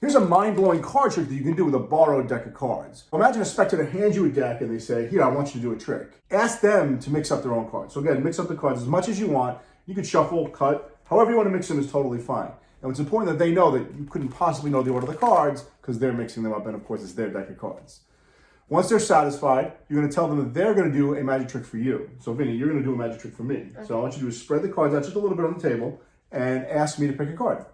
Here's a mind-blowing card trick that you can do with a borrowed deck of cards. Imagine a spectator hands you a deck and they say, here, I want you to do a trick. Ask them to mix up their own cards. So again, mix up the cards as much as you want. You can shuffle, cut, however you want to mix them is totally fine. And it's important that they know that you couldn't possibly know the order of the cards because they're mixing them up, and of course it's their deck of cards. Once they're satisfied, you're going to tell them that they're going to do a magic trick for you. So Vinny, you're going to do a magic trick for me. Okay. So I want you to do is spread the cards out just a little bit on the table and ask me to pick a card.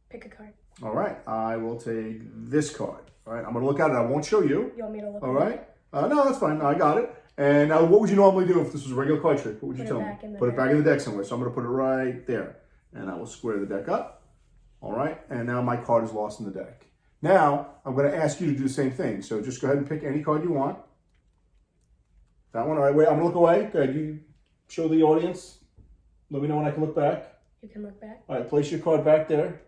Pick a card. All right, I will take this card. All right, I'm going to look at it. I won't show you. You want me to look at it? All right. No, that's fine. I got it. And now what would you normally do if this was a regular card trick? What would you tell me? Put it back in the deck somewhere. So I'm going to put it right there. And I will square the deck up. All right, and now my card is lost in the deck. Now, I'm going to ask you to do the same thing. So just go ahead and pick any card you want. That one. All right, wait, I'm going to look away. Go ahead, you show the audience. Let me know when I can look back. You can look back. All right, place your card back there.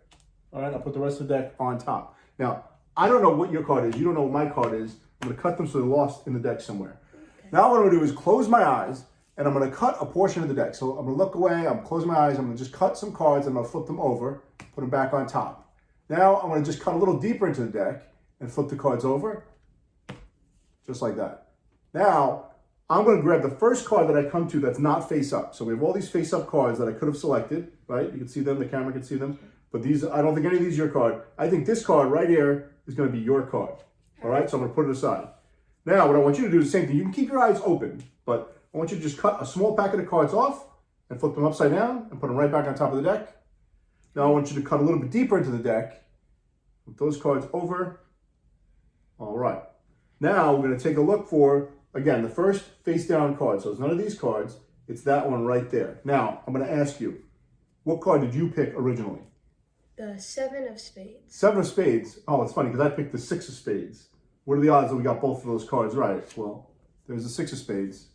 All right, I'll put the rest of the deck on top. Now, I don't know what your card is. You don't know what my card is. I'm going to cut them so they're lost in the deck somewhere. Okay. Now what I'm going to do is close my eyes, and I'm going to cut a portion of the deck. So I'm going to look away. I'm closing my eyes. I'm going to just cut some cards, and I'm going to flip them over, put them back on top. Now I'm going to just cut a little deeper into the deck and flip the cards over, just like that. Now, I'm going to grab the first card that I come to that's not face up. So we have all these face up cards that I could have selected, right? You can see them, the camera can see them. But these, I don't think any of these are your card. I think this card right here is going to be your card. All right, so I'm going to put it aside. Now, what I want you to do is the same thing. You can keep your eyes open, but I want you to just cut a small packet of cards off and flip them upside down and put them right back on top of the deck. Now I want you to cut a little bit deeper into the deck. Put those cards over. All right. Now we're going to take a look for, again, the first face down card. So it's none of these cards. It's that one right there. Now I'm going to ask you, what card did you pick originally? The 7 of spades. 7 of spades. Oh, it's funny because I picked the 6 of spades. What are the odds that we got both of those cards right? Well, there's the 6 of spades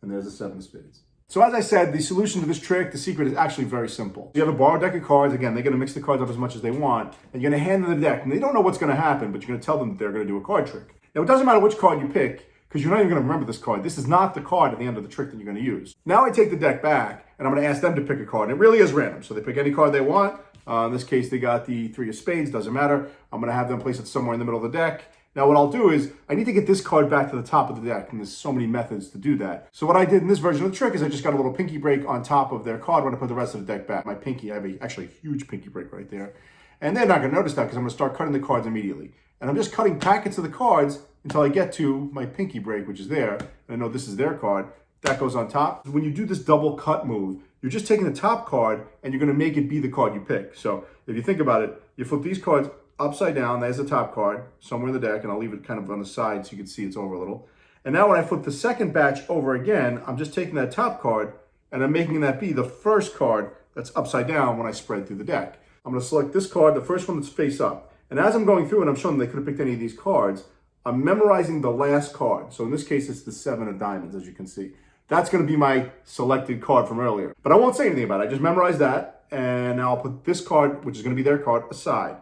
and there's the 7 of spades. So as I said, the solution to this trick, the secret is actually very simple. You have a borrowed deck of cards. Again, they're going to mix the cards up as much as they want. And you're going to hand them the deck. And they don't know what's going to happen, but you're going to tell them that they're going to do a card trick. Now, it doesn't matter which card you pick, because you're not even going to remember this card. This is not the card at the end of the trick that you're going to use. Now I take the deck back, and I'm going to ask them to pick a card. And it really is random. So they pick any card they want. In this case, they got the 3 of spades. Doesn't matter. I'm going to have them place it somewhere in the middle of the deck. Now what I'll do is, I need to get this card back to the top of the deck, and there's so many methods to do that. So what I did in this version of the trick is I just got a little pinky break on top of their card when I put the rest of the deck back. My pinky, I have actually a huge pinky break right there. And they're not going to notice that because I'm going to start cutting the cards immediately. And I'm just cutting packets of the cards until I get to my pinky break, which is there. And I know this is their card. That goes on top. When you do this double cut move, you're just taking the top card and you're going to make it be the card you pick. So if you think about it, you flip these cards upside down. There's the top card somewhere in the deck, and I'll leave it kind of on the side so you can see it's over a little. And now when I flip the second batch over again, I'm just taking that top card and I'm making that be the first card that's upside down when I spread through the deck. I'm going to select this card, the first one that's face up. And as I'm going through and I'm showing them they could have picked any of these cards, I'm memorizing the last card. So in this case, it's the 7 of diamonds, as you can see. That's going to be my selected card from earlier. But I won't say anything about it. I just memorize that. And now I'll put this card, which is going to be their card, aside.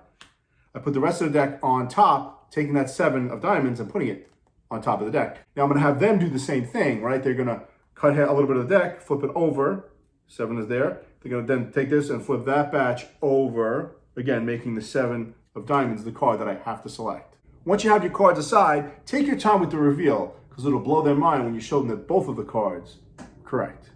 I put the rest of the deck on top, taking that 7 of diamonds and putting it on top of the deck. Now I'm going to have them do the same thing, right? They're going to cut a little bit of the deck, flip it over. 7 is there. They're going to then take this and flip that batch over, again, making the 7 of diamonds the card that I have to select. Once you have your cards aside, take your time with the reveal because it'll blow their mind when you show them that both of the cards are correct.